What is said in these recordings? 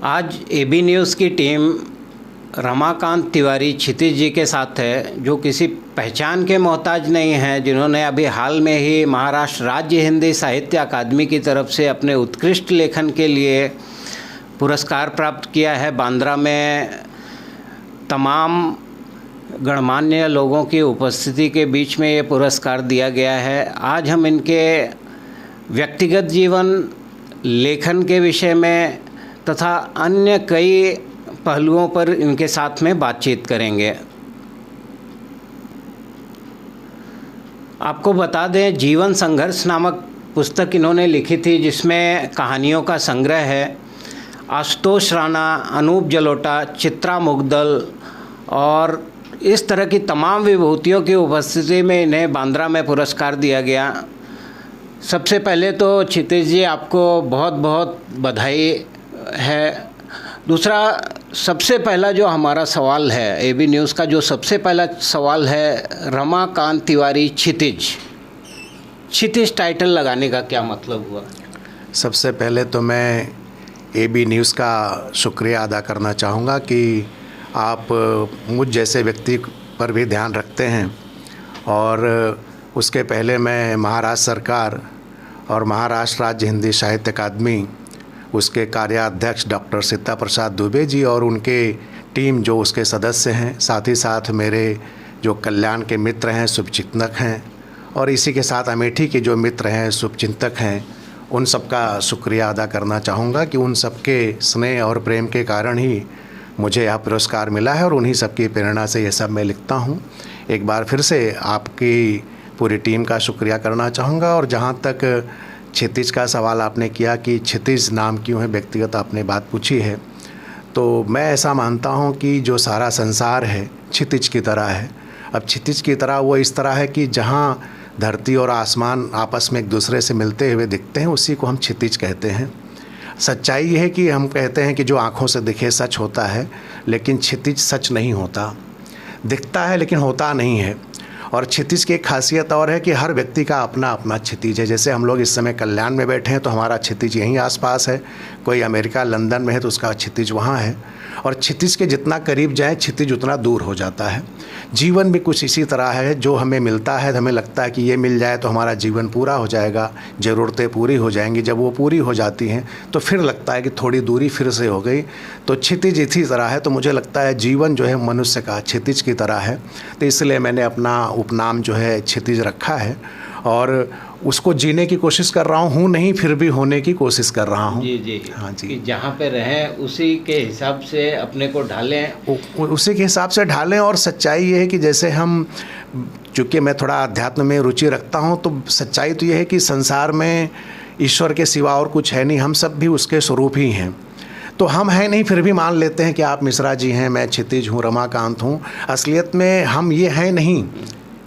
आज AB news की team Ramakant Tiwari क्षितिज जी के साथ है, जो किसी पहचान के मोहताज नहीं हैं, जिन्होंने अभी हाल में ही महाराष्ट्र राज्य हिंदी साहित्य अकादमी की तरफ से अपने उत्कृष्ट लेखन के लिए पुरस्कार प्राप्त किया है। बांद्रा में तमाम गणमान्य लोगों की उपस्थिति के बीच में ये पुरस्कार दिया गया है। आज हम इनके व्यक्तिगत जीवन, लेखन के विषय में तथा अन्य कई पहलुओं पर इनके साथ में बातचीत करेंगे। आपको बता दें, जीवन संघर्ष नामक पुस्तक इन्होंने लिखी थी, जिसमें कहानियों का संग्रह है। आशुतोष राणा, अनूप जलोटा, चित्रा मुगदल और इस तरह की तमाम विभूतियों की उपस्थिति में इन्हें बांद्रा में पुरस्कार दिया गया। सबसे पहले तो क्षितिज जी, आपको बहुत बहुत बधाई है। दूसरा, सबसे पहला जो हमारा सवाल है एबी न्यूज़ का, जो सबसे पहला सवाल है, रमाकांत तिवारी क्षितिज, क्षितिज टाइटल लगाने का क्या मतलब हुआ? सबसे पहले तो मैं एबी न्यूज़ का शुक्रिया अदा करना चाहूँगा कि आप मुझ जैसे व्यक्ति पर भी ध्यान रखते हैं। और उसके पहले मैं महाराष्ट्र सरकार और महाराष्ट्र राज्य हिंदी साहित्य अकादमी, उसके कार्याध्यक्ष डॉक्टर सीता प्रसाद दुबे जी और उनके टीम जो उसके सदस्य हैं, साथ ही साथ मेरे जो कल्याण के मित्र हैं, शुभचिंतक हैं, और इसी के साथ अमेठी के जो मित्र हैं, शुभचिंतक हैं, उन सब का शुक्रिया अदा करना चाहूँगा कि उन सब के स्नेह और प्रेम के कारण ही मुझे यह पुरस्कार मिला है और उन्हीं सब की प्रेरणा से ये सब मैं लिखता हूँ। एक बार फिर से आपकी पूरी टीम का शुक्रिया करना चाहूँगा। और जहाँ तक क्षितिज का सवाल आपने किया कि क्षितिज नाम क्यों है, व्यक्तिगत आपने बात पूछी है, तो मैं ऐसा मानता हूँ कि जो सारा संसार है क्षितिज की तरह है। अब क्षितिज की तरह वो इस तरह है कि जहाँ धरती और आसमान आपस में एक दूसरे से मिलते हुए दिखते हैं, उसी को हम क्षितिज कहते हैं। सच्चाई ये है कि हम कहते हैं कि जो आँखों से दिखे सच होता है, लेकिन क्षितिज सच नहीं होता, दिखता है लेकिन होता नहीं है। और क्षितिज की एक खासियत और है कि हर व्यक्ति का अपना अपना क्षितिज है। जैसे हम लोग इस समय कल्याण में बैठे हैं तो हमारा क्षितिज यहीं आसपास है, कोई अमेरिका लंदन में है तो उसका क्षितिज वहाँ है। और क्षितिज के जितना करीब जाए क्षितिज उतना दूर हो जाता है। जीवन भी कुछ इसी तरह है, जो हमें मिलता है हमें लगता है कि ये मिल जाए तो हमारा जीवन पूरा हो जाएगा, ज़रूरतें पूरी हो जाएंगी। जब वो पूरी हो जाती हैं तो फिर लगता है कि थोड़ी दूरी फिर से हो गई। तो क्षितिज इसी तरह है। तो मुझे लगता है जीवन जो है मनुष्य का क्षितिज की तरह है, तो इसलिए मैंने अपना उपनाम जो है क्षितिज रखा है और उसको जीने की कोशिश कर रहा हूँ नहीं, फिर भी होने की कोशिश कर रहा हूँ। जी जी, हाँ जी, कि जहाँ पे रहें उसी के हिसाब से अपने को ढालें, उसी के हिसाब से ढालें। और सच्चाई ये है कि जैसे हम, चूँकि मैं थोड़ा अध्यात्म में रुचि रखता हूँ, तो सच्चाई तो ये है कि संसार में ईश्वर के सिवा और कुछ है नहीं, हम सब भी उसके स्वरूप ही हैं। तो हम हैं नहीं, फिर भी मान लेते हैं कि आप मिश्रा जी हैं, मैं क्षितिज हूँ, रमाकांत हूँ। असलियत में हम ये हैं नहीं,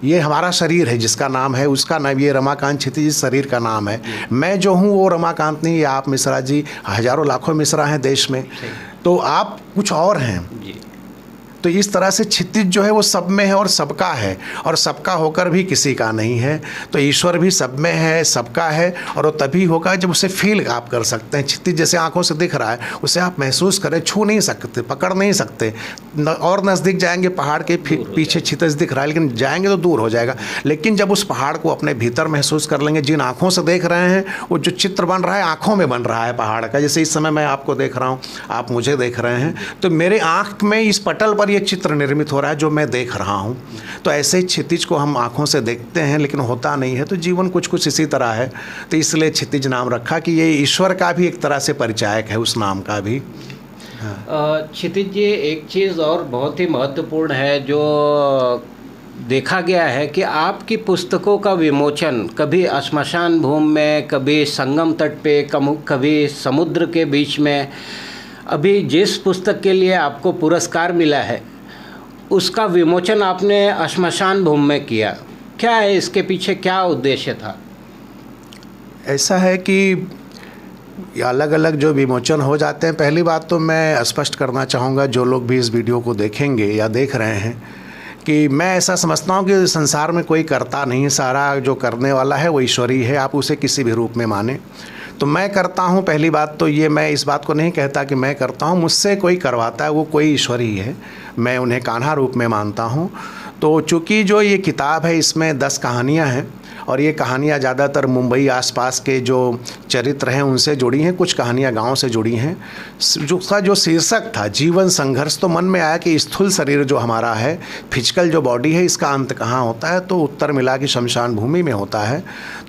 ये हमारा शरीर है जिसका नाम है, उसका नाम ये रमाकांत क्षितिज इस शरीर का नाम है। मैं जो हूँ वो रमाकांत नहीं, ये आप मिश्रा जी, हजारों लाखों मिश्रा हैं देश में, तो आप कुछ और हैं। तो इस तरह से क्षितिज जो है वो सब में है और सबका है, और सबका होकर भी किसी का नहीं है। तो ईश्वर भी सब में है, सबका है, और वो तभी होगा जब उसे फील आप कर सकते हैं। क्षितिज जैसे आंखों से दिख रहा है, उसे आप महसूस करें, छू नहीं सकते, पकड़ नहीं सकते। और नज़दीक जाएंगे पहाड़ के पीछे क्षितिज दिख रहा है, लेकिन जाएंगे तो दूर हो जाएगा। लेकिन जब उस पहाड़ को अपने भीतर महसूस कर लेंगे, जिन आँखों से देख रहे हैं, वो जो चित्र बन रहा है आँखों में बन रहा है पहाड़ का। जैसे इस समय मैं आपको देख रहा हूँ, आप मुझे देख रहे हैं, तो मेरे आँख में इस पटल पर ये चित्र निर्मित हो रहा है जो मैं देख रहा हूँ। तो ऐसे ही क्षितिज को हम आँखों से देखते हैं लेकिन होता नहीं है। तो जीवन कुछ कुछ इसी तरह है, तो इसलिए क्षितिज नाम रखा कि ये ईश्वर का भी एक तरह से परिचायक है, उस नाम का भी। क्षितिज जी, एक चीज़ और बहुत ही महत्वपूर्ण है जो देखा गया है कि आपकी पुस्तकों का विमोचन कभी श्मशान भूमि में, कभी संगम तट पे, कभी समुद्र के बीच में। अभी जिस पुस्तक के लिए आपको पुरस्कार मिला है उसका विमोचन आपने श्मशान भूमि में किया। क्या है इसके पीछे, क्या उद्देश्य था? ऐसा है कि अलग अलग जो विमोचन हो जाते हैं, पहली बात तो मैं स्पष्ट करना चाहूँगा जो लोग भी इस वीडियो को देखेंगे या देख रहे हैं, कि मैं ऐसा समझता हूँ कि संसार में कोई करता नहीं है, सारा जो करने वाला है वो ईश्वरी है, आप उसे किसी भी रूप में माने। तो मैं करता हूँ, पहली बात तो ये, मैं इस बात को नहीं कहता कि मैं करता हूँ, मुझसे कोई करवाता है, वो कोई ईश्वर ही है, मैं उन्हें कान्हा रूप में मानता हूँ। तो चूँकि जो ये किताब है इसमें 10 कहानियाँ हैं और ये कहानियाँ ज़्यादातर मुंबई आसपास के जो चरित्र हैं उनसे जुड़ी हैं, कुछ कहानियाँ गांव से जुड़ी हैं। जो शीर्षक था जीवन संघर्ष, तो मन में आया कि स्थूल शरीर जो हमारा है, फिजिकल जो बॉडी है, इसका अंत कहाँ होता है? तो उत्तर मिला कि शमशान भूमि में होता है।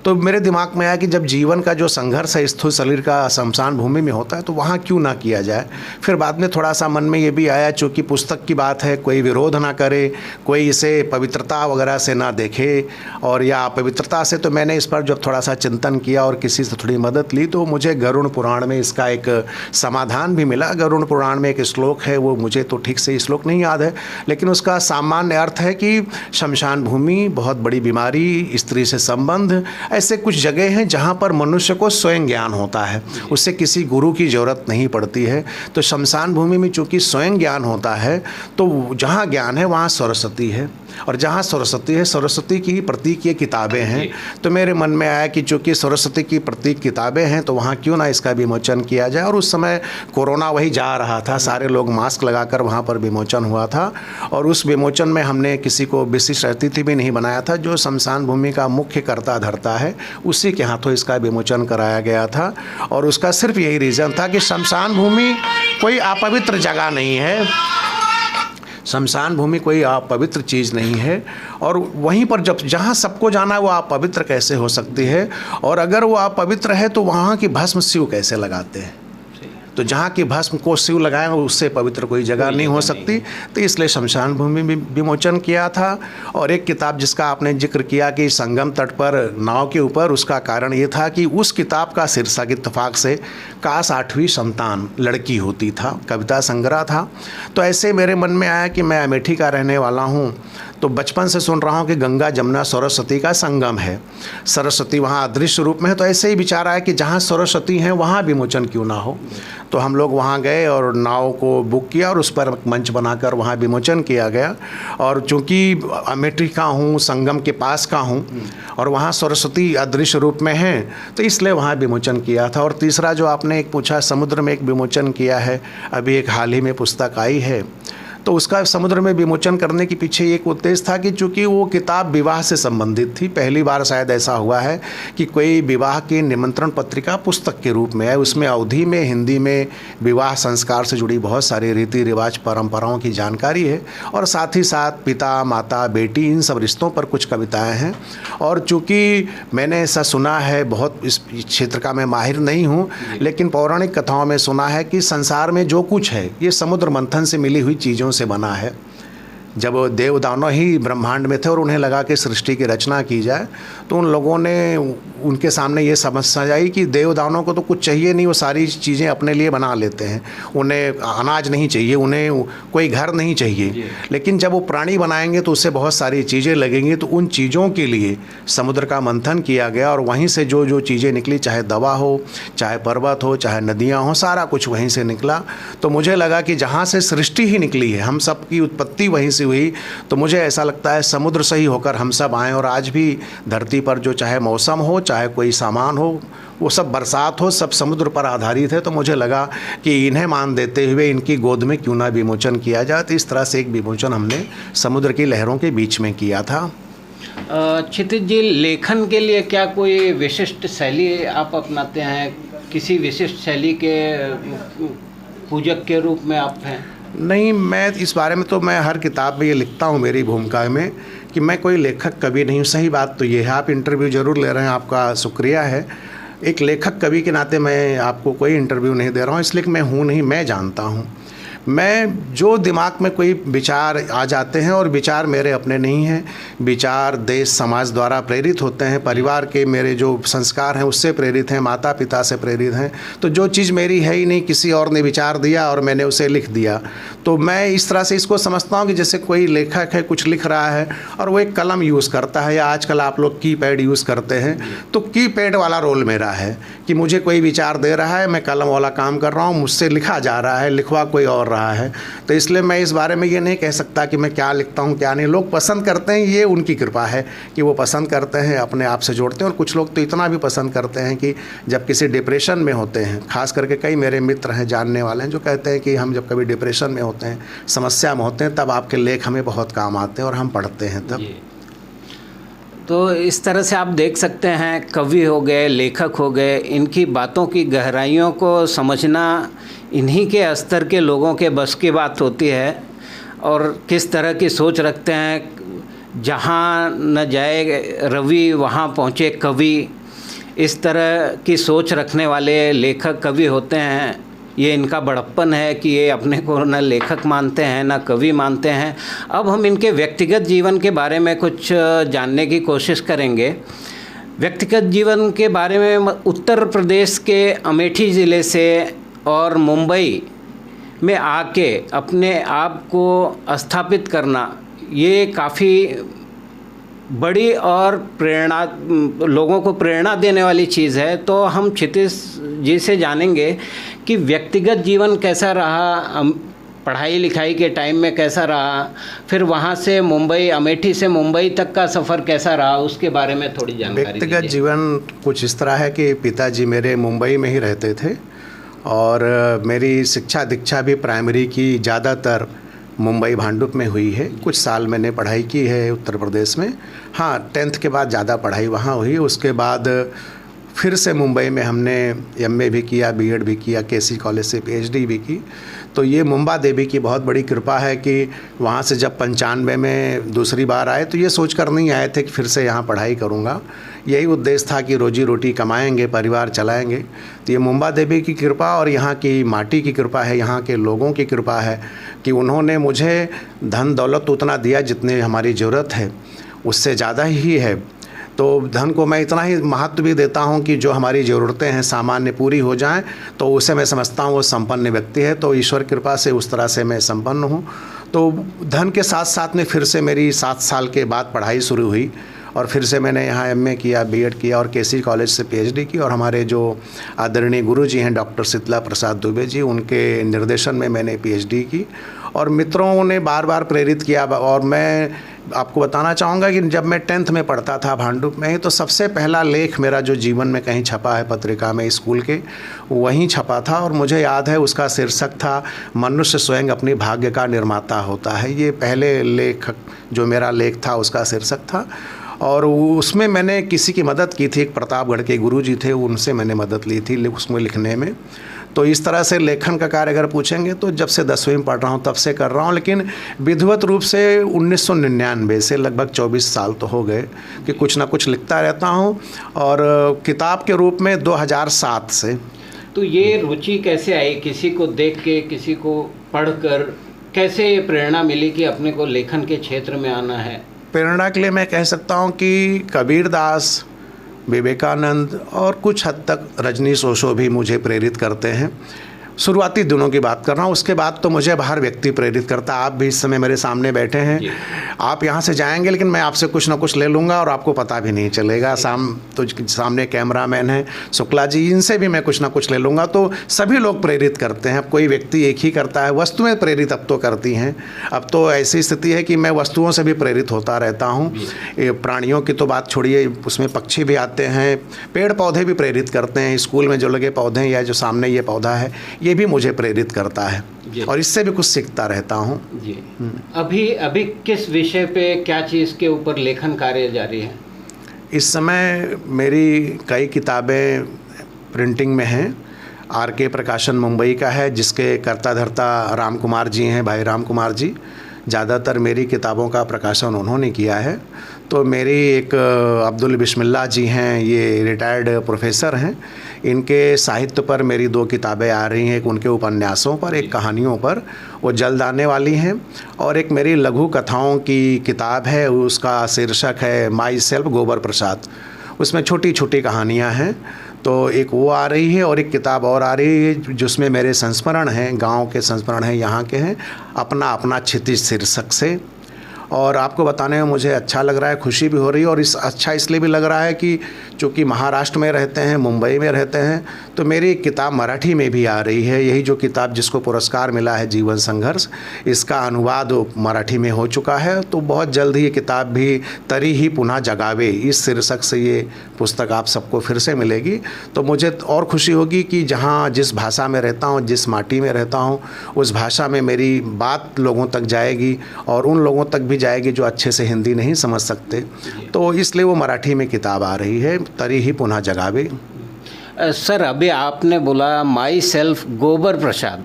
तो मेरे दिमाग में आया कि जब जीवन का जो संघर्ष है स्थूल शरीर का शमशान भूमि में होता है तो वहाँ क्यों ना किया जाए। फिर बाद में थोड़ा सा मन में ये भी आया, चूँकि पुस्तक की बात है, कोई विरोध ना करे, कोई इसे पवित्रता वगैरह से ना देखे और या पवित्रता से, तो मैंने इस पर जब थोड़ा सा चिंतन किया और किसी से थोड़ी मदद ली तो मुझे गरुड़ पुराण में इसका एक समाधान भी मिला। गरुड़ पुराण में एक श्लोक है, वो मुझे तो ठीक से श्लोक नहीं याद है, लेकिन उसका सामान्य अर्थ है कि शमशान भूमि, बहुत बड़ी बीमारी, स्त्री से संबंध, ऐसे कुछ जगह हैं जहाँ पर मनुष्य को स्वयं ज्ञान होता है, उससे किसी गुरु की ज़रूरत नहीं पड़ती है। तो शमशान भूमि में चूँकि स्वयं ज्ञान होता है तो जहाँ ज्ञान है वहाँ सरस्वती है, और जहाँ सरस्वती है, सरस्वती की ही प्रतीक ये किताबें हैं। तो मेरे मन में आया कि चूँकि सरस्वती की प्रतीक किताबें हैं तो वहाँ क्यों ना इसका विमोचन किया जाए। और उस समय कोरोना वही जा रहा था, सारे लोग मास्क लगाकर वहाँ पर विमोचन हुआ था, और उस विमोचन में हमने किसी को विशिष्ट अतिथि भी नहीं बनाया था। जो शमशान भूमि का मुख्य कर्ता धर्ता है उसी के हाथों इसका विमोचन कराया गया था। और उसका सिर्फ यही रीज़न था कि शमशान भूमि कोई अपवित्र जगह नहीं है, शमशान भूमि कोई अपवित्र चीज़ नहीं है, और वहीं पर जब जहाँ सबको जाना है वो अपवित्र कैसे हो सकती है, और अगर वो अपवित्र है तो वहाँ की भस्म शिव कैसे लगाते हैं। तो जहाँ की भस्म को शिव लगाएं उससे पवित्र कोई जगह नहीं हो सकती। तो इसलिए शमशान भूमि में विमोचन किया था। और एक किताब जिसका आपने जिक्र किया कि संगम तट पर नाव के ऊपर, उसका कारण ये था कि उस किताब का शीर्षक इत्तेफाक से काश 8वीं संतान लड़की होती था, कविता संग्रह था। तो ऐसे मेरे मन में आया कि मैं अमेठी का रहने वाला हूँ, तो बचपन से सुन रहा हूँ कि गंगा जमुना सरस्वती का संगम है, सरस्वती वहाँ अदृश्य रूप में है। तो ऐसे ही विचार आया कि जहाँ सरस्वती हैं वहाँ विमोचन क्यों ना हो। तो हम लोग वहाँ गए और नाव को बुक किया और उस पर मंच बनाकर वहाँ विमोचन किया गया। और चूँकि अमेठी का हूँ, संगम के पास का हूँ, और वहाँ सरस्वती अदृश्य रूप में हैं, तो इसलिए वहाँ विमोचन किया था। और तीसरा जो आपने एक पूछा, समुद्र में एक विमोचन किया है, अभी एक हाल ही में पुस्तक आई है, तो उसका समुद्र में विमोचन करने के पीछे एक उद्देश्य था कि चूँकि वो किताब विवाह से संबंधित थी, पहली बार शायद ऐसा हुआ है कि कोई विवाह की निमंत्रण पत्रिका पुस्तक के रूप में है। उसमें अवधि में, हिंदी में विवाह संस्कार से जुड़ी बहुत सारी रीति रिवाज परंपराओं की जानकारी है, और साथ ही साथ पिता माता बेटी इन सब रिश्तों पर कुछ कविताएँ हैं। और चूँकि मैंने ऐसा सुना है, बहुत इस क्षेत्र का मैं माहिर नहीं हूँ, लेकिन पौराणिक कथाओं में सुना है कि संसार में जो कुछ है ये समुद्र मंथन से मिली हुई चीज़ों से बना है। जब देव दानव ही ब्रह्मांड में थे और उन्हें लगा कि सृष्टि की रचना की जाए, तो उन लोगों ने, उनके सामने ये समस्या आई कि देव दानव को तो कुछ चाहिए नहीं, वो सारी चीज़ें अपने लिए बना लेते हैं। उन्हें अनाज नहीं चाहिए, उन्हें कोई घर नहीं चाहिए, लेकिन जब वो प्राणी बनाएंगे तो उससे बहुत सारी चीज़ें लगेंगी। तो उन चीज़ों के लिए समुद्र का मंथन किया गया, और वहीं से जो जो चीज़ें निकली, चाहे दवा हो, चाहे पर्वत हो, चाहे नदियाँ हो, सारा कुछ वहीं से निकला। तो मुझे लगा कि जहाँ से सृष्टि ही निकली है, हम सब की उत्पत्ति वहीं से हुई, तो मुझे ऐसा लगता है समुद्र से ही होकर हम सब आए। और आज भी धरती पर जो चाहे मौसम हो, चाहे कोई सामान हो, वो सब बरसात हो, सब समुद्र पर आधारित है। तो मुझे लगा कि इन्हें मान देते हुए इनकी गोद में क्यों ना विमोचन किया जाए। तो इस तरह से एक विमोचन हमने समुद्र की लहरों के बीच में किया था। क्षितिज जी, लेखन के लिए क्या कोई विशिष्ट शैली आप अपनाते हैं? किसी विशिष्ट शैली के पूजक के रूप में आप हैं? नहीं, मैं इस बारे में तो मैं हर किताब में ये लिखता हूँ मेरी भूमिका में कि मैं कोई लेखक कवि नहीं हूँ। सही बात तो ये है, आप इंटरव्यू ज़रूर ले रहे हैं, आपका शुक्रिया है। एक लेखक कवि के नाते मैं आपको कोई इंटरव्यू नहीं दे रहा हूँ, इसलिए कि मैं हूँ नहीं, मैं जानता हूँ। मैं जो दिमाग में कोई विचार आ जाते हैं, और विचार मेरे अपने नहीं हैं, विचार देश समाज द्वारा प्रेरित होते हैं, परिवार के मेरे जो संस्कार हैं उससे प्रेरित हैं, माता पिता से प्रेरित हैं। तो जो चीज़ मेरी है ही नहीं, किसी और ने विचार दिया और मैंने उसे लिख दिया। तो मैं इस तरह से इसको समझता हूँ कि जैसे कोई लेखक है, कुछ लिख रहा है और वो एक कलम यूज़ करता है, या आजकल आप लोग कीपैड यूज़ करते हैं, तो कीपैड वाला रोल मेरा है कि मुझे कोई विचार दे रहा है, मैं कलम वाला काम कर रहा हूँ, मुझसे लिखा जा रहा है, लिखवा कोई और रहा है। तो इसलिए मैं इस बारे में ये नहीं कह सकता कि मैं क्या लिखता हूँ क्या नहीं। लोग पसंद करते हैं, ये उनकी कृपा है कि वो पसंद करते हैं, अपने आप से जोड़ते हैं। और कुछ लोग तो इतना भी पसंद करते हैं कि जब किसी डिप्रेशन में होते हैं, खास करके कई मेरे मित्र हैं, जानने वाले हैं, जो कहते हैं कि हम जब कभी डिप्रेशन में होते हैं, समस्या में होते हैं, तब आपके लेख हमें बहुत काम आते हैं और हम पढ़ते हैं तब। तो इस तरह से आप देख सकते हैं, कवि हो गए, लेखक हो गए, इनकी बातों की गहराइयों को समझना इन्हीं के स्तर के लोगों के बस की बात होती है। और किस तरह की सोच रखते हैं, जहाँ न जाए रवि वहाँ पहुँचे कवि, इस तरह की सोच रखने वाले लेखक कवि होते हैं। ये इनका बड़प्पन है कि ये अपने को न लेखक मानते हैं न कवि मानते हैं। अब हम इनके व्यक्तिगत जीवन के बारे में कुछ जानने की कोशिश करेंगे। व्यक्तिगत जीवन के बारे में उत्तर प्रदेश के अमेठी ज़िले से और मुंबई में आके अपने आप को स्थापित करना, ये काफ़ी बड़ी और लोगों को प्रेरणा देने वाली चीज़ है। तो हम क्षितिज जी से जानेंगे कि व्यक्तिगत जीवन कैसा रहा, पढ़ाई लिखाई के टाइम में कैसा रहा, फिर वहाँ से मुंबई, अमेठी से मुंबई तक का सफ़र कैसा रहा, उसके बारे में थोड़ी जानकारी दीजिए। व्यक्तिगत जीवन कुछ इस तरह है कि पिताजी मेरे मुंबई में ही रहते थे और मेरी शिक्षा दीक्षा भी प्राइमरी की ज़्यादातर मुंबई भांडुप में हुई है। कुछ साल मैंने पढ़ाई की है उत्तर प्रदेश में। हाँ, 10th के बाद ज़्यादा पढ़ाई वहाँ हुई। उसके बाद फिर से मुंबई में हमने MA भी किया, B.Ed भी किया, KC कॉलेज से PhD भी की। तो ये मुंबा देवी की बहुत बड़ी कृपा है कि वहाँ से जब 95 में दूसरी बार आए तो ये सोच कर नहीं आए थे कि फिर से यहाँ पढ़ाई करूँगा। यही उद्देश्य था कि रोजी रोटी कमाएंगे, परिवार चलाएंगे। तो ये मुंबा देवी की कृपा और यहाँ की माटी की कृपा है, यहाँ के लोगों की कृपा है कि उन्होंने मुझे धन दौलत उतना दिया जितनी हमारी ज़रूरत है, उससे ज़्यादा ही है। तो धन को मैं इतना ही महत्व भी देता हूँ कि जो हमारी ज़रूरतें हैं सामान्य पूरी हो जाएं, तो उसे मैं समझता हूँ वो संपन्न व्यक्ति है। तो ईश्वर कृपा से उस तरह से मैं संपन्न हूँ। तो धन के साथ साथ में फिर से मेरी 7 साल के बाद पढ़ाई शुरू हुई और फिर से मैंने यहाँ MA किया, B.Ed किया और KC कॉलेज से PhD की। और हमारे जो आदरणीय गुरु जी हैं डॉक्टर शीतला प्रसाद दुबे जी, उनके निर्देशन में मैंने PhD की। और मित्रों ने बार बार प्रेरित किया। और मैं आपको बताना चाहूँगा कि जब मैं 10th में पढ़ता था भांडुप में ही, तो सबसे पहला लेख मेरा जो जीवन में कहीं छपा है पत्रिका में स्कूल के, वहीं छपा था। और मुझे याद है उसका शीर्षक था मनुष्य स्वयं अपने भाग्य का निर्माता होता है। ये पहले लेख जो मेरा लेख था उसका शीर्षक था। और उसमें मैंने किसी की मदद की थी, एक प्रतापगढ़ के गुरुजी थे, उनसे मैंने मदद ली थी उसमें लिखने में। तो इस तरह से लेखन का कार्य अगर पूछेंगे तो जब से 10वीं में पढ़ रहा हूँ तब से कर रहा हूँ। लेकिन विधिवत रूप से 1999 से लगभग 24 साल तो हो गए कि कुछ ना कुछ लिखता रहता हूँ। और किताब के रूप में 2007 से। तो ये रुचि कैसे आई, किसी को देख के, किसी को पढ़कर कैसे ये प्रेरणा मिली कि अपने को लेखन के क्षेत्र में आना है? प्रेरणा के लिए मैं कह सकता हूँ कि कबीरदास, विवेकानंद और कुछ हद तक रजनीश ओशो भी मुझे प्रेरित करते हैं। शुरुआती दिनों की बात कर रहा हूँ, उसके बाद तो मुझे हर व्यक्ति प्रेरित करता। आप भी इस समय मेरे सामने बैठे हैं, आप यहाँ से जाएंगे लेकिन मैं आपसे कुछ ना कुछ ले लूँगा और आपको पता भी नहीं चलेगा। सामने कैमरामैन हैं शुक्ला जी, इनसे भी मैं कुछ ना कुछ ले लूँगा। तो सभी लोग प्रेरित करते हैं। अब कोई व्यक्ति एक ही करता है, वस्तुएं प्रेरित अब तो करती हैं। अब तो ऐसी स्थिति है कि मैं वस्तुओं से भी प्रेरित होता रहता हूँ। प्राणियों की तो बात छोड़िए, उसमें पक्षी भी आते हैं, पेड़ पौधे भी प्रेरित करते हैं। स्कूल में जो लगे पौधे हैं या जो सामने ये पौधा है, ये भी मुझे प्रेरित करता है और इससे भी कुछ सीखता रहता हूँ जी। अभी किस विषय पे, क्या चीज़ के ऊपर लेखन कार्य जारी है? इस समय मेरी कई किताबें प्रिंटिंग में हैं। RK प्रकाशन मुंबई का है, जिसके कर्ता धर्ता राम कुमार जी हैं, भाई राम कुमार जी। ज़्यादातर मेरी किताबों का प्रकाशन उन्होंने किया है। तो मेरी एक अब्दुल बिस्मिल्लाह जी हैं, ये रिटायर्ड प्रोफेसर हैं। इनके साहित्य पर मेरी 2 किताबें आ रही हैं, एक उनके उपन्यासों पर, एक कहानियों पर, वो जल्द आने वाली हैं। और एक मेरी लघु कथाओं की किताब है, उसका शीर्षक है माई सेल्फ गोबर प्रसाद। उसमें छोटी छोटी कहानियाँ हैं। तो एक वो आ रही है और एक किताब और आ रही है जिसमें मेरे संस्मरण हैं, गांव के संस्मरण हैं, यहाँ के हैं, अपना अपना क्षितिज शीर्षक से। और आपको बताने में मुझे अच्छा लग रहा है, खुशी भी हो रही है। और अच्छा इसलिए भी लग रहा है कि चूँकि महाराष्ट्र में रहते हैं, मुंबई में रहते हैं, तो मेरी एक किताब मराठी में भी आ रही है। यही जो किताब जिसको पुरस्कार मिला है जीवन संघर्ष, इसका अनुवाद मराठी में हो चुका है। तो बहुत जल्द ही ये किताब भी तरी ही पुनः जगावे, इस शीर्षक से ये पुस्तक आप सबको फिर से मिलेगी। तो मुझे और खुशी होगी कि जहाँ जिस भाषा में रहता हूँ, जिस माटी में रहता हूँ, उस भाषा में मेरी बात लोगों तक जाएगी और उन लोगों तक भी जाएगी जो अच्छे से हिंदी नहीं समझ सकते। तो इसलिए वो मराठी में किताब आ रही है, तरी ही पुनः जगावे। सर, अभी आपने बोला माई सेल्फ गोबर प्रसाद,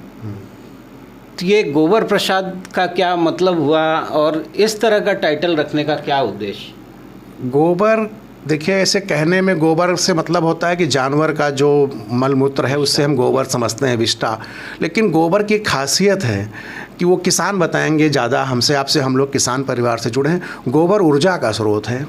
तो ये गोबर प्रसाद का क्या मतलब हुआ और इस तरह का टाइटल रखने का क्या उद्देश्य? गोबर, देखिए ऐसे कहने में गोबर से मतलब होता है कि जानवर का जो मलमूत्र है उससे हम गोबर समझते हैं, विष्ठा। लेकिन गोबर की खासियत है कि वो किसान बताएंगे ज़्यादा हमसे, आपसे, हम लोग किसान परिवार से जुड़े हैं। गोबर ऊर्जा का स्रोत है।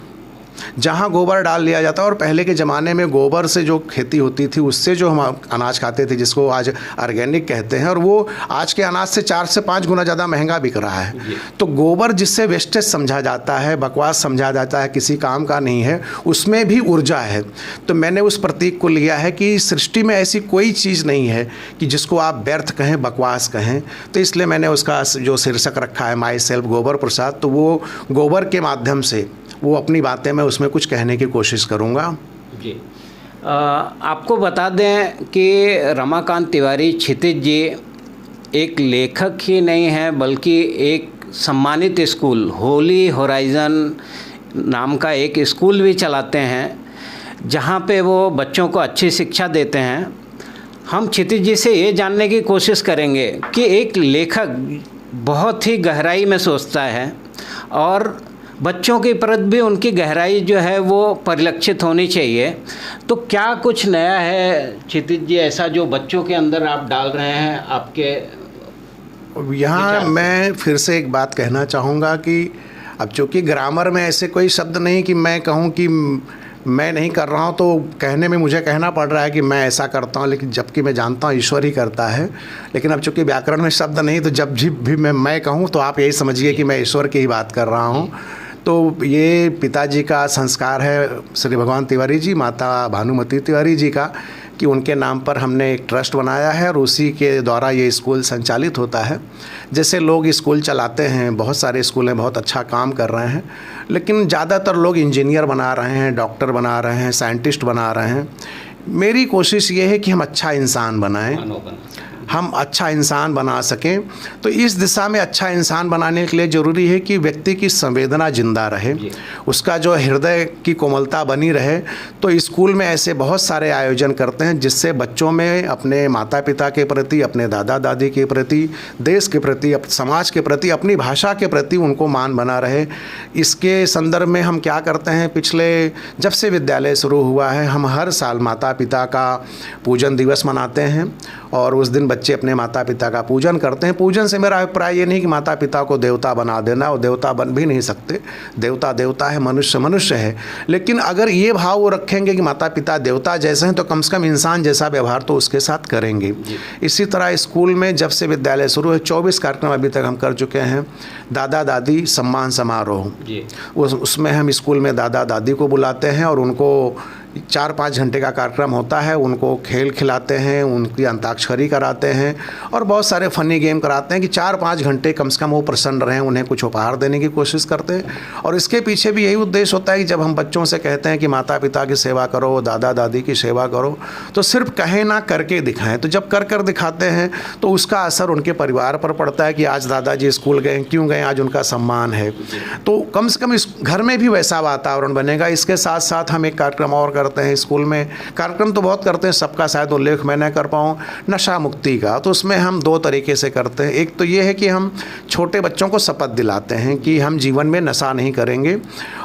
जहाँ गोबर डाल लिया जाता है, और पहले के ज़माने में गोबर से जो खेती होती थी उससे जो हम अनाज खाते थे, जिसको आज ऑर्गेनिक कहते हैं, और वो आज के अनाज से 4 से 5 गुना ज़्यादा महंगा बिक रहा है। तो गोबर जिससे वेस्टेज समझा जाता है, बकवास समझा जाता है, किसी काम का नहीं है, उसमें भी ऊर्जा है। तो मैंने उस प्रतीक को लिया है कि सृष्टि में ऐसी कोई चीज़ नहीं है कि जिसको आप व्यर्थ कहें, बकवास कहें। तो इसलिए मैंने उसका जो शीर्षक रखा है माई सेल्फ गोबर प्रसाद। तो वो गोबर के माध्यम से वो अपनी बातें मैं उसमें कुछ कहने की कोशिश करूँगा। जी, आपको बता दें कि रमाकांत तिवारी क्षितिज जी एक लेखक ही नहीं हैं, बल्कि एक सम्मानित स्कूल होली होराइज़न नाम का एक स्कूल भी चलाते हैं, जहाँ पे वो बच्चों को अच्छी शिक्षा देते हैं। हम क्षितिज जी से ये जानने की कोशिश करेंगे कि एक लेखक बहुत ही गहराई में सोचता है और बच्चों के प्रति भी उनकी गहराई जो है वो परिलक्षित होनी चाहिए। तो क्या कुछ नया है क्षितिज जी ऐसा जो बच्चों के अंदर आप डाल रहे हैं आपके? यहाँ मैं फिर से एक बात कहना चाहूँगा कि अब चूँकि ग्रामर में ऐसे कोई शब्द नहीं कि मैं कहूँ कि मैं नहीं कर रहा हूँ, तो कहने में मुझे कहना पड़ रहा है कि मैं ऐसा करता हूँ, लेकिन जबकि मैं जानता हूँ ईश्वर ही करता है। लेकिन अब चूँकि व्याकरण में शब्द नहीं, तो जब भी मैं कहूँ तो आप यही समझिए कि मैं ईश्वर की ही बात कर रहा हूँ। तो ये पिताजी का संस्कार है, श्री भगवान तिवारी जी, माता भानुमती तिवारी जी का, कि उनके नाम पर हमने एक ट्रस्ट बनाया है और उसी के द्वारा ये स्कूल संचालित होता है। जैसे लोग स्कूल चलाते हैं, बहुत सारे स्कूल हैं, बहुत अच्छा काम कर रहे हैं, लेकिन ज़्यादातर लोग इंजीनियर बना रहे हैं, डॉक्टर बना रहे हैं, साइंटिस्ट बना रहे हैं। मेरी कोशिश ये है कि हम अच्छा इंसान बनाएं, हम अच्छा इंसान बना सकें। तो इस दिशा में अच्छा इंसान बनाने के लिए ज़रूरी है कि व्यक्ति की संवेदना जिंदा रहे, उसका जो हृदय की कोमलता बनी रहे। तो स्कूल में ऐसे बहुत सारे आयोजन करते हैं जिससे बच्चों में अपने माता पिता के प्रति, अपने दादा दादी के प्रति, देश के प्रति, समाज के प्रति, अपनी भाषा के प्रति उनको मान बना रहे। इसके संदर्भ में हम क्या करते हैं, पिछले जब से विद्यालय शुरू हुआ है, हम हर साल माता पिता का पूजन दिवस मनाते हैं और उस दिन बच्चे अपने माता पिता का पूजन करते हैं। पूजन से मेरा अभिप्राय ये नहीं कि माता पिता को देवता बना देना, और देवता बन भी नहीं सकते। देवता देवता है, मनुष्य मनुष्य है। लेकिन अगर ये भाव वो रखेंगे कि माता पिता देवता जैसे हैं, तो कम से कम इंसान जैसा व्यवहार तो उसके साथ करेंगे। इसी तरह स्कूल में जब से विद्यालय शुरू है 24 कार्यक्रम अभी तक हम कर चुके हैं। दादा दादी सम्मान समारोह, उसमें हम स्कूल में दादा दादी को बुलाते हैं और उनको 4-5 घंटे का कार्यक्रम होता है। उनको खेल खिलाते हैं, उनकी अंताक्षरी कराते हैं और बहुत सारे फ़नी गेम कराते हैं कि 4-5 घंटे कम से कम वो प्रसन्न रहें, उन्हें कुछ उपहार देने की कोशिश करते हैं। और इसके पीछे भी यही उद्देश्य होता है कि जब हम बच्चों से कहते हैं कि माता पिता की सेवा करो, दादा दादी की सेवा करो, तो सिर्फ कहें ना, करके दिखाएं। तो जब कर दिखाते हैं तो उसका असर उनके परिवार पर पड़ता है कि आज दादाजी स्कूल गए, क्यों गए, आज उनका सम्मान है। तो कम से कम इस घर में भी वैसा वातावरण बनेगा। इसके साथ साथ हम एक कार्यक्रम और करते हैं स्कूल में। कार्यक्रम तो बहुत करते हैं, सबका शायद उल्लेख मैं न कर पाऊँ, नशा मुक्ति का। तो उसमें हम 2 तरीके से करते हैं। एक तो ये है कि हम छोटे बच्चों को शपथ दिलाते हैं कि हम जीवन में नशा नहीं करेंगे,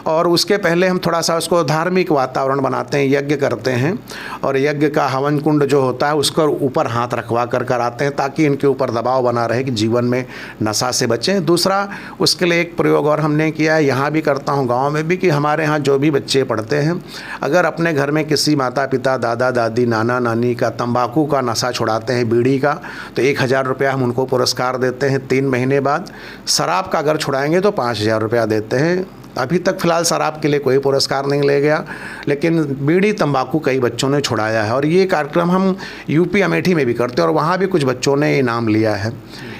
और उसके पहले हम थोड़ा सा उसको धार्मिक वातावरण बनाते हैं, यज्ञ करते हैं और यज्ञ का हवन कुंड जो होता है उसको ऊपर हाथ रखवा कर कराते हैं ताकि इनके ऊपर दबाव बना रहे कि जीवन में नशा से बचें। दूसरा, उसके लिए एक प्रयोग और हमने किया है, यहाँ भी करता हूँ, गाँव में भी, कि हमारे यहाँ जो भी बच्चे पढ़ते हैं, अगर अपने घर में किसी माता पिता, दादा दादी, नाना नानी का तंबाकू का नशा छुड़ाते हैं, बीड़ी का, तो 1000 रुपया हम उनको पुरस्कार देते हैं। 3 महीने बाद शराब का अगर छुड़ाएंगे तो 5000 रुपया देते हैं। अभी तक फ़िलहाल शराब के लिए कोई पुरस्कार नहीं ले गया, लेकिन बीड़ी तंबाकू कई बच्चों ने छुड़ाया है। और ये कार्यक्रम हम यूपी अमेठी में भी करते हैं और वहाँ भी कुछ बच्चों ने इनाम लिया है।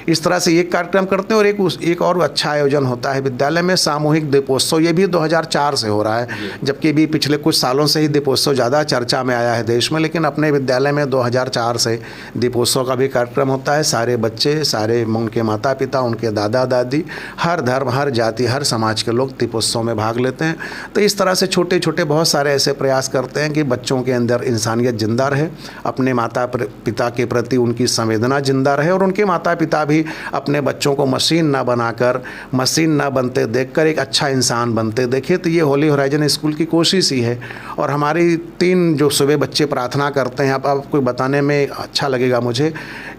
इस तरह से ये कार्यक्रम करते हैं। और एक और अच्छा आयोजन होता है विद्यालय में, सामूहिक दीपोत्सव। ये भी 2004 से हो रहा है, जबकि भी पिछले कुछ सालों से ही दीपोत्सव ज़्यादा चर्चा में आया है देश में, लेकिन अपने विद्यालय में 2004 से दीपोत्सव का भी कार्यक्रम होता है। सारे बच्चे, सारे उनके माता पिता, उनके दादा दादी, हर धर्म, हर जाति, हर समाज के लोग दीपोत्सव में भाग लेते हैं। तो इस तरह से छोटे छोटे बहुत सारे ऐसे प्रयास करते हैं कि बच्चों के अंदर इंसानियत जिंदा रहे, अपने माता पिता के प्रति उनकी संवेदना जिंदा रहे, और उनके माता पिता भी अपने बच्चों को मशीन ना बनाकर, मशीन ना बनते देखकर एक अच्छा इंसान बनते देखे। तो ये होली होराइजन स्कूल की कोशिश ही है। और हमारी 3 जो सुबह बच्चे प्रार्थना करते हैं, अब आपको बताने में अच्छा लगेगा मुझे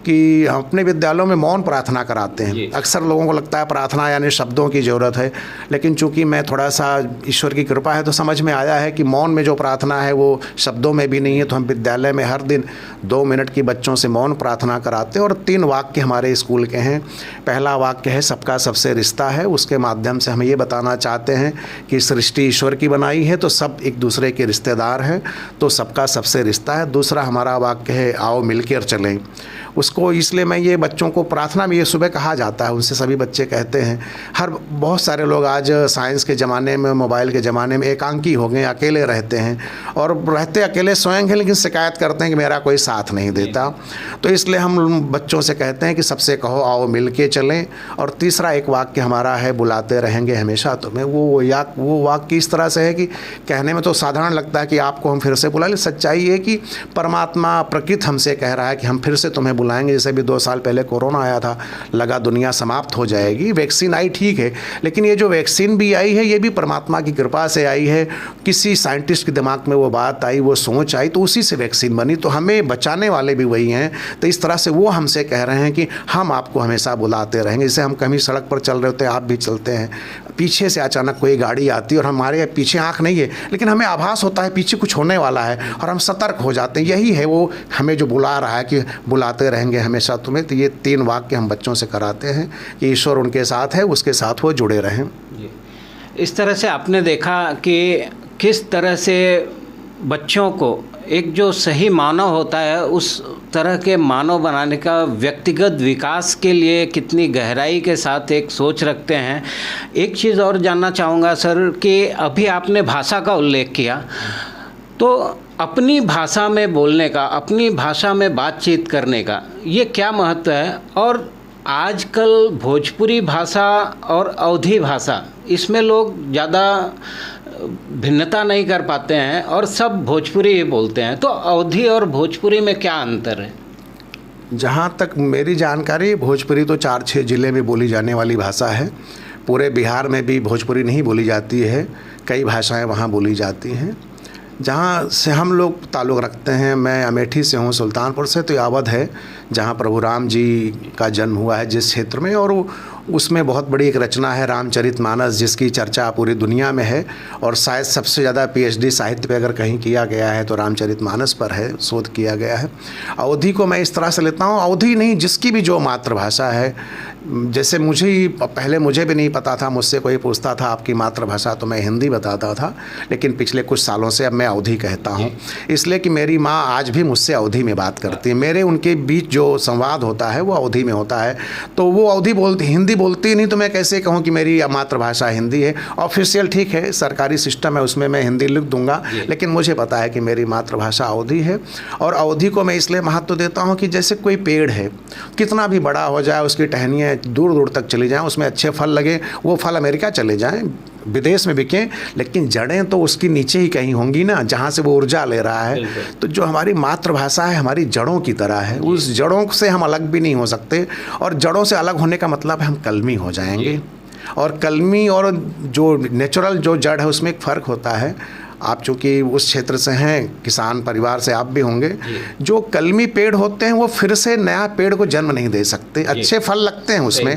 कि हम अपने विद्यालयों में मौन प्रार्थना कराते हैं। अक्सर लोगों को लगता है प्रार्थना यानी शब्दों की ज़रूरत है, लेकिन चूंकि मैं थोड़ा सा ईश्वर की कृपा है तो समझ में आया है कि मौन में जो प्रार्थना है वो शब्दों में भी नहीं है। तो हम विद्यालय में हर दिन 2 मिनट की बच्चों से मौन प्रार्थना कराते हैं। और 3 वाक्य हमारे स्कूल के हैं। पहला वाक्य है, सबका सबसे रिश्ता है। उसके माध्यम से हम ये बताना चाहते हैं कि सृष्टि ईश्वर की बनाई है, तो सब एक दूसरे के रिश्तेदार हैं, तो सबका सबसे रिश्ता है। दूसरा हमारा वाक्य है, आओ मिलकर चलें। उसको इसलिए मैं ये बच्चों को प्रार्थना में ये सुबह कहा जाता है, उनसे सभी बच्चे कहते हैं। बहुत सारे लोग आज साइंस के ज़माने में, मोबाइल के ज़माने में एकांकी हो गए, अकेले रहते हैं, और रहते अकेले स्वयं हैं, लेकिन शिकायत करते हैं कि मेरा कोई साथ नहीं देता। तो इसलिए हम बच्चों से कहते हैं कि सबसे कहो आओ मिल के चलें। और तीसरा एक वाक्य हमारा है, बुलाते रहेंगे हमेशा तुम्हें। वो वाक्य इस तरह से है कि कहने में तो साधारण लगता है कि आपको हम फिर से बुला लें। सच्चाई है कि परमात्मा, प्रकृति हमसे कह रहा है कि हम फिर से तुम्हें बुलाएंगे। जैसे भी 2 साल पहले कोरोना आया था, लगा दुनिया समाप्त हो जाएगी, वैक्सीन आई ठीक है, लेकिन ये जो वैक्सीन भी आई है ये भी परमात्मा की कृपा से आई है। किसी साइंटिस्ट के दिमाग में वो बात आई, वो सोच आई, तो उसी से वैक्सीन बनी। तो हमें बचाने वाले भी वही हैं। तो इस तरह से वो हमसे कह रहे हैं कि हम आपको हमेशा बुलाते रहेंगे। जैसे हम कभी सड़क पर चल रहे होते हैं, आप भी चलते हैं, पीछे से अचानक कोई गाड़ी आती है और हमारे पीछे आँख नहीं है, लेकिन हमें आभास होता है पीछे कुछ होने वाला है और हम सतर्क हो जाते हैं। यही है वो हमें जो बुला रहा है कि बुलाते रहेंगे हमेशा तुम्हें। तो ये 3 वाक्य हम बच्चों से कराते हैं कि ईश्वर उनके साथ है, उसके साथ वो जुड़े रहें। इस तरह से आपने देखा कि किस तरह से बच्चों को एक जो सही मानव होता है उस तरह के मानव बनाने का, व्यक्तिगत विकास के लिए कितनी गहराई के साथ एक सोच रखते हैं। एक चीज़ और जानना चाहूँगा सर कि अभी आपने भाषा का उल्लेख किया, तो अपनी भाषा में बोलने का, अपनी भाषा में बातचीत करने का ये क्या महत्व है? और आजकल भोजपुरी भाषा और अवधी भाषा, इसमें लोग ज़्यादा भिन्नता नहीं कर पाते हैं और सब भोजपुरी ही बोलते हैं। तो अवधी और भोजपुरी में क्या अंतर है? जहाँ तक मेरी जानकारी, भोजपुरी तो 4-6 ज़िले में बोली जाने वाली भाषा है। पूरे बिहार में भी भोजपुरी नहीं बोली जाती है, कई भाषाएं वहाँ बोली जाती हैं। जहाँ से हम लोग ताल्लुक़ रखते हैं, मैं अमेठी से हूँ, सुल्तानपुर से, तो अवध है जहाँ प्रभु राम जी का जन्म हुआ है जिस क्षेत्र में, और उसमें बहुत बड़ी एक रचना है रामचरितमानस, जिसकी चर्चा पूरी दुनिया में है। और शायद सबसे ज़्यादा PhD साहित्य पे अगर कहीं किया गया है तो रामचरितमानस पर है, शोध किया गया है। अवधी को मैं इस तरह से लेता हूँ, अवधी नहीं, जिसकी भी जो मातृभाषा है। जैसे पहले मुझे भी नहीं पता था, मुझसे कोई पूछता था आपकी मातृभाषा, तो मैं हिंदी बताता था, लेकिन पिछले कुछ सालों से अब मैं अवधी कहता हूँ, इसलिए कि मेरी माँ आज भी मुझसे अवधी में बात करती है। मेरे उनके बीच जो संवाद होता है वो अवधी में होता है। तो वो अवधी बोलती, हिंदी बोलती नहीं, तो मैं कैसे कहूँ कि मेरी मातृभाषा हिंदी है। ऑफिशियल ठीक है, सरकारी सिस्टम है, उसमें मैं हिंदी लिख दूंगा, लेकिन मुझे पता है कि मेरी मातृभाषा अवधी है। और अवधी को मैं इसलिए महत्व देता हूँ कि जैसे कोई पेड़ है, कितना भी बड़ा हो जाए, उसकी टहनियाँ दूर दूर तक चली जाएं, उसमें अच्छे फल लगे, वो फल अमेरिका चले जाएं, विदेश में बिकें, लेकिन जड़ें तो उसकी नीचे ही कहीं होंगी ना, जहाँ से वो ऊर्जा ले रहा है। तो जो हमारी मातृभाषा है हमारी जड़ों की तरह है, उस जड़ों से हम अलग भी नहीं हो सकते। और जड़ों से अलग होने का मतलब है हम कलमी हो जाएंगे। और कलमी और जो नेचुरल जो जड़ है उसमें एक फ़र्क होता है। आप चूँकि उस क्षेत्र से हैं, किसान परिवार से आप भी होंगे, जो कलमी पेड़ होते हैं वो फिर से नया पेड़ को जन्म नहीं दे सकते। अच्छे फल लगते हैं उसमें,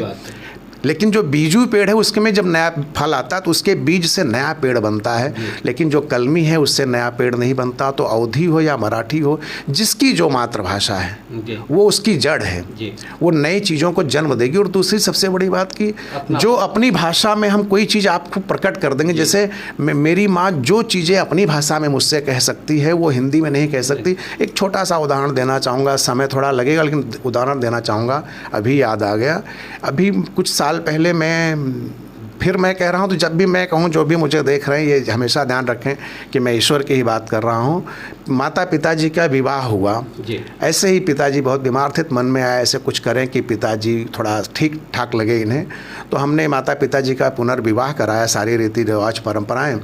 लेकिन जो बीजू पेड़ है उसके में जब नया फल आता है तो उसके बीज से नया पेड़ बनता है, लेकिन जो कलमी है उससे नया पेड़ नहीं बनता। तो अवधी हो या मराठी हो, जिसकी जो मातृभाषा है वो उसकी जड़ है, वो नई चीज़ों को जन्म देगी। और दूसरी सबसे बड़ी बात कि जो अपनी भाषा में हम कोई चीज़ आपको प्रकट कर देंगे, जैसे मेरी माँ जो चीज़ें अपनी भाषा में मुझसे कह सकती है वो हिंदी में नहीं कह सकती। एक छोटा सा उदाहरण देना चाहूँगा, समय थोड़ा लगेगा लेकिन उदाहरण देना चाहूँगा, अभी याद आ गया। अभी कुछ साल पहले मैं कह रहा हूँ, तो जब भी मैं कहूँ, जो भी मुझे देख रहे हैं ये हमेशा ध्यान रखें कि मैं ईश्वर की ही बात कर रहा हूँ। माता पिताजी का विवाह हुआ जी। ऐसे ही पिताजी बहुत बीमार थे, तो मन में आया ऐसे कुछ करें कि पिताजी थोड़ा ठीक ठाक लगे इन्हें। तो हमने माता पिताजी का पुनर्विवाह कराया, सारी रीति रिवाज परंपराएं।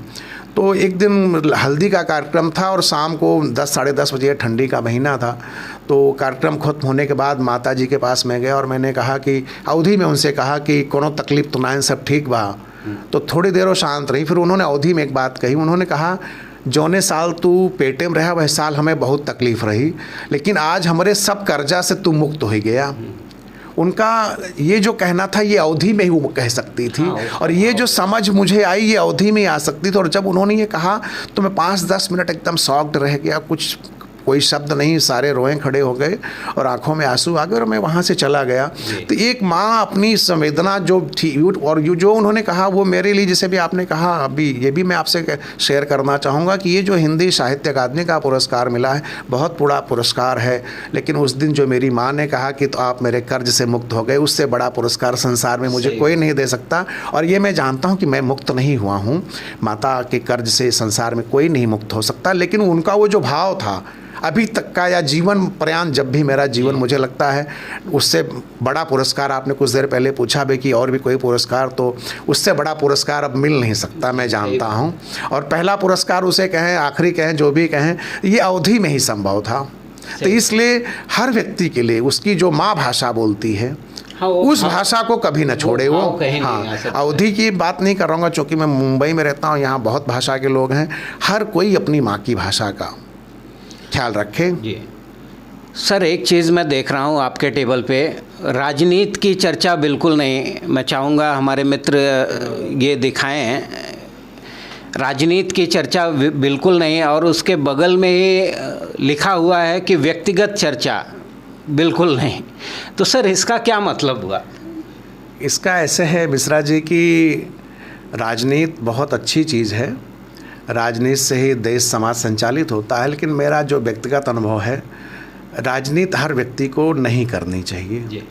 तो एक दिन हल्दी का कार्यक्रम था और शाम को 10 साढ़े 10 बजे, ठंडी का महीना था। तो कार्यक्रम खत्म होने के बाद माता जी के पास मैं गया और मैंने कहा कि अवधी में उनसे कहा कि कोनो तकलीफ तो ना, सब ठीक बा। तो थोड़ी देर वो शांत रही, फिर उन्होंने अवधी में एक बात कही। उन्होंने कहा, जौने साल तू पेटे में रहा वह साल हमें बहुत तकलीफ रही, लेकिन आज हमारे सब कर्जा से तू मुक्त हो गया। उनका ये जो कहना था ये अवधी में ही वो कह सकती थी, और ये जो समझ मुझे आई ये अवधी में ही आ सकती थी। और जब उन्होंने ये कहा तो मैं 5-10 मिनट एकदम शॉक्ड रह गया, कुछ कोई शब्द नहीं, सारे रोएं खड़े हो गए और आंखों में आंसू आ गए और मैं वहाँ से चला गया। तो एक माँ अपनी संवेदना जो थी और जो उन्होंने कहा वो मेरे लिए, जैसे भी आपने कहा अभी, ये भी मैं आपसे शेयर करना चाहूँगा कि ये जो हिंदी साहित्य अकादमी का पुरस्कार मिला है बहुत बड़ा पुरस्कार है, लेकिन उस दिन जो मेरी माँ ने कहा कि तो आप मेरे कर्ज से मुक्त हो गए, उससे बड़ा पुरस्कार संसार में मुझे कोई नहीं दे सकता। और ये मैं जानता हूँ कि मैं मुक्त नहीं हुआ हूँ, माता के कर्ज से संसार में कोई नहीं मुक्त हो सकता, लेकिन उनका वो जो भाव था अभी तक का या जीवन पर्यंत, जब भी मेरा जीवन, मुझे लगता है उससे बड़ा पुरस्कार, आपने कुछ देर पहले पूछा भी कि और भी कोई पुरस्कार, तो उससे बड़ा पुरस्कार अब मिल नहीं सकता, मैं जानता हूँ। और पहला पुरस्कार उसे कहें, आखिरी कहें, जो भी कहें, ये अवधि में ही संभव था। तो इसलिए हर व्यक्ति के लिए उसकी जो माँ भाषा बोलती है उस भाषा को कभी न छोड़े वो। हाँ, अवधि की बात नहीं कर रहा हूँ क्योंकि मैं मुंबई में रहता हूँ, यहाँ बहुत भाषा के लोग हैं, हर कोई अपनी माँ की भाषा का ख्याल रखें जी। सर, एक चीज़ मैं देख रहा हूँ आपके टेबल पे, राजनीति की चर्चा बिल्कुल नहीं। मैं चाहूँगा हमारे मित्र ये दिखाएं, राजनीति की चर्चा बिल्कुल नहीं, और उसके बगल में ही लिखा हुआ है कि व्यक्तिगत चर्चा बिल्कुल नहीं। तो सर इसका क्या मतलब हुआ? इसका ऐसे है मिश्रा जी कि राजनीति बहुत अच्छी चीज़ है, राजनीति से ही देश समाज संचालित होता है, लेकिन मेरा जो व्यक्तिगत अनुभव है, राजनीति हर व्यक्ति को नहीं करनी चाहिए जी।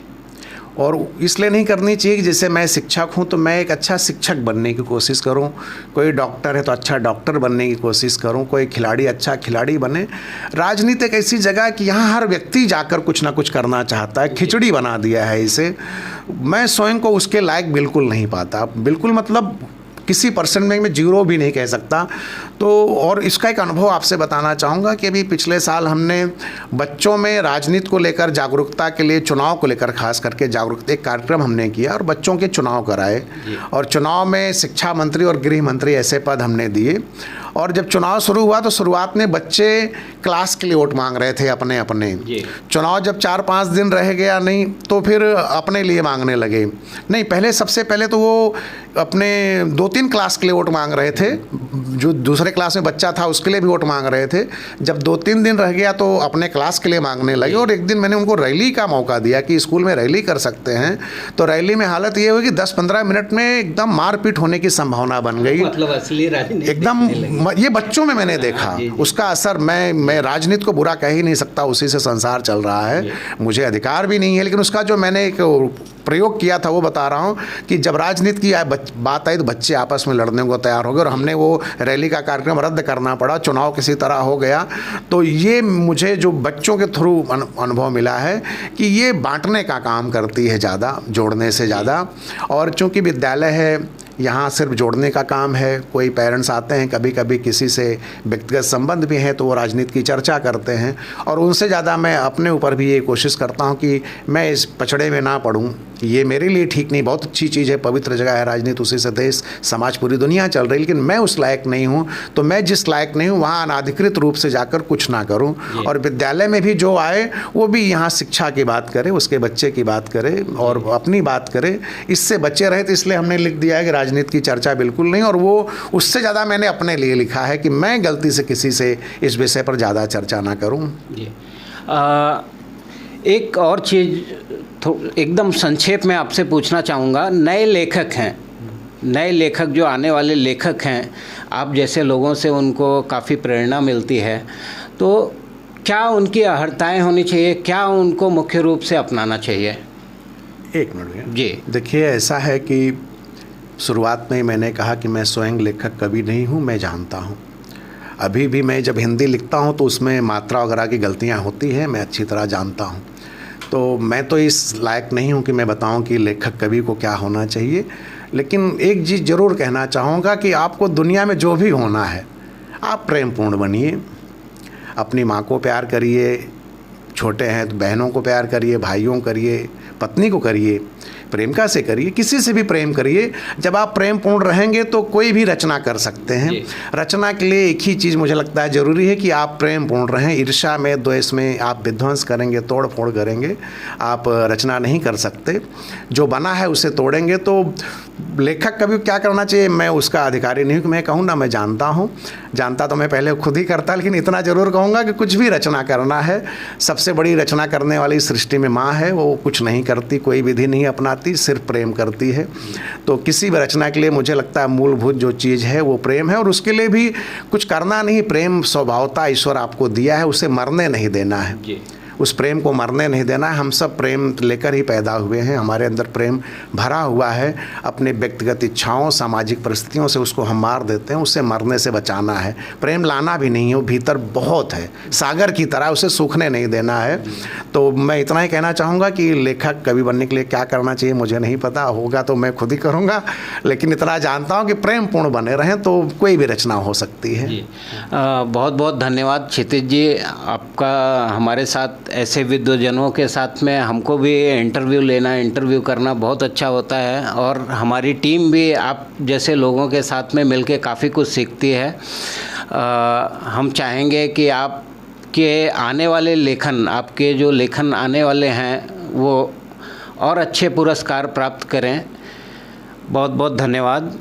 और इसलिए नहीं करनी चाहिए कि जैसे मैं शिक्षक हूँ तो मैं एक अच्छा शिक्षक बनने की कोशिश करूँ, कोई डॉक्टर है तो अच्छा डॉक्टर बनने की कोशिश करूँ, कोई खिलाड़ी अच्छा खिलाड़ी बने। राजनीति एक ऐसी जगह कि यहाँ हर व्यक्ति जाकर कुछ ना कुछ करना चाहता है, खिचड़ी बना दिया है इसे। मैं स्वयं को उसके लायक बिल्कुल नहीं पाता, बिल्कुल, मतलब किसी पर्सन में मैं जीरो भी नहीं कह सकता। तो और इसका एक अनुभव आपसे बताना चाहूँगा कि अभी पिछले साल हमने बच्चों में राजनीति को लेकर जागरूकता के लिए, चुनाव को लेकर खास करके जागरूकता एक कार्यक्रम हमने किया और बच्चों के चुनाव कराए, और चुनाव में शिक्षा मंत्री और गृह मंत्री ऐसे पद हमने दिए। और जब चुनाव शुरू हुआ तो शुरुआत में बच्चे क्लास के लिए वोट मांग रहे थे अपने अपने। चुनाव जब 4-5 दिन रह गया नहीं तो फिर अपने लिए मांगने लगे। नहीं, पहले सबसे पहले तो वो अपने 2-3 क्लास के लिए वोट मांग रहे थे, जो दूसरे क्लास में बच्चा था उसके लिए भी वोट मांग रहे थे। जब 2-3 दिन रह गया तो अपने क्लास के लिए मांगने लगे। और एक दिन मैंने उनको रैली का मौका दिया कि स्कूल में रैली कर सकते हैं। तो रैली में हालत ये हुई कि 10-15 मिनट में एकदम मारपीट होने की संभावना बन गई। मतलब असली राजनीति एकदम, ये बच्चों में मैंने देखा उसका असर। मैं राजनीति को बुरा कह ही नहीं सकता, उसी से संसार चल रहा है, मुझे अधिकार भी नहीं है, लेकिन उसका जो मैंने एक प्रयोग किया था वो बता रहा हूँ कि जब राजनीति की बात आई तो बच्चे आपस में लड़ने को तैयार हो गए और हमने वो रैली का कार्यक्रम रद्द करना पड़ा, चुनाव किसी तरह हो गया। तो ये मुझे जो बच्चों के थ्रू अनुभव मिला है कि ये बांटने का काम करती है ज़्यादा, जोड़ने से ज़्यादा। और चूँकि विद्यालय है, यहाँ सिर्फ जोड़ने का काम है। कोई पेरेंट्स आते हैं, कभी कभी किसी से व्यक्तिगत संबंध भी हैं तो वो राजनीति की चर्चा करते हैं, और उनसे ज़्यादा मैं अपने ऊपर भी ये कोशिश करता हूँ कि मैं इस पचड़े में ना पड़ूँ। ये मेरे लिए ठीक नहीं, बहुत अच्छी चीज़ है, पवित्र जगह है राजनीति, उसी से देश समाज पूरी दुनिया चल रही, लेकिन मैं उस लायक नहीं हूँ। तो मैं जिस लायक नहीं हूँ वहाँ अनाधिकृत रूप से जाकर कुछ ना करूँ। और विद्यालय में भी जो आए वो भी यहाँ शिक्षा की बात करे, उसके बच्चे की बात करे और अपनी बात करे, इससे बच्चे रहे। तो इसलिए हमने लिख दिया है कि राजनीति की चर्चा बिल्कुल नहीं, और वो उससे ज़्यादा मैंने अपने लिए लिखा है कि मैं गलती से किसी से इस विषय पर ज़्यादा चर्चा ना करूँ। जी, एक और चीज़ एकदम संक्षेप में आपसे पूछना चाहूँगा। नए लेखक हैं, नए लेखक जो आने वाले लेखक हैं, आप जैसे लोगों से उनको काफ़ी प्रेरणा मिलती है, तो क्या उनकी अहर्ताएँ होनी चाहिए, क्या उनको मुख्य रूप से अपनाना चाहिए? एक मिनट भैया। जी, देखिए, ऐसा है कि शुरुआत में ही मैंने कहा कि मैं स्वयं लेखक कभी नहीं हूँ, मैं जानता हूँ। अभी भी मैं जब हिंदी लिखता हूँ तो उसमें मात्रा वगैरह की गलतियाँ होती हैं, मैं अच्छी तरह जानता हूँ। तो मैं तो इस लायक नहीं हूँ कि मैं बताऊँ कि लेखक कवि को क्या होना चाहिए। लेकिन एक चीज़ ज़रूर कहना चाहूँगा कि आपको दुनिया में जो भी होना है, आप प्रेमपूर्ण बनिए, अपनी माँ को प्यार करिए, छोटे हैं तो बहनों को प्यार करिए, भाइयों को करिए, पत्नी को करिए, प्रेमिका से करिए, किसी से भी प्रेम करिए। जब आप प्रेम पूर्ण रहेंगे तो कोई भी रचना कर सकते हैं। रचना के लिए एक ही चीज़ मुझे लगता है ज़रूरी है कि आप प्रेम पूर्ण रहें। ईर्ष्या में, द्वेष में आप विध्वंस करेंगे, तोड़ फोड़ करेंगे, आप रचना नहीं कर सकते। जो बना है उसे तोड़ेंगे। तो लेखक कभी क्या करना चाहिए, मैं उसका अधिकारी नहीं हूँ कि मैं कहूँ ना, मैं जानता हूँ। जानता तो मैं पहले खुद ही करता, लेकिन इतना ज़रूर कहूँगा कि कुछ भी रचना करना है, सबसे बड़ी रचना करने वाली सृष्टि में माँ है। वो कुछ नहीं करती, कोई विधि नहीं अपनाती, सिर्फ प्रेम करती है। तो किसी भी रचना के लिए मुझे लगता है मूलभूत जो चीज़ है वो प्रेम है, और उसके लिए भी कुछ करना नहीं। प्रेम स्वभावता ईश्वर आपको दिया है, उसे मरने नहीं देना है। उस प्रेम को मरने नहीं देना है। हम सब प्रेम लेकर ही पैदा हुए हैं, हमारे अंदर प्रेम भरा हुआ है। अपने व्यक्तिगत इच्छाओं, सामाजिक परिस्थितियों से उसको हम मार देते हैं, उसे मरने से बचाना है। प्रेम लाना भी नहीं है, वो भीतर बहुत है, सागर की तरह, उसे सूखने नहीं देना है। तो मैं इतना ही कहना चाहूँगा कि लेखक कवि बनने के लिए क्या करना चाहिए मुझे नहीं पता, होगा तो मैं खुद ही करूँगा, लेकिन इतना जानता हूँ कि प्रेम पूर्ण बने रहें तो कोई भी रचना हो सकती है। बहुत बहुत धन्यवाद क्षितिज जी, आपका हमारे साथ ऐसे विद्वजनों के साथ में हमको भी इंटरव्यू करना बहुत अच्छा होता है, और हमारी टीम भी आप जैसे लोगों के साथ में मिलके काफ़ी कुछ सीखती है। हम चाहेंगे कि आपके आने वाले लेखन, आपके जो लेखन आने वाले हैं वो और अच्छे पुरस्कार प्राप्त करें। बहुत बहुत धन्यवाद।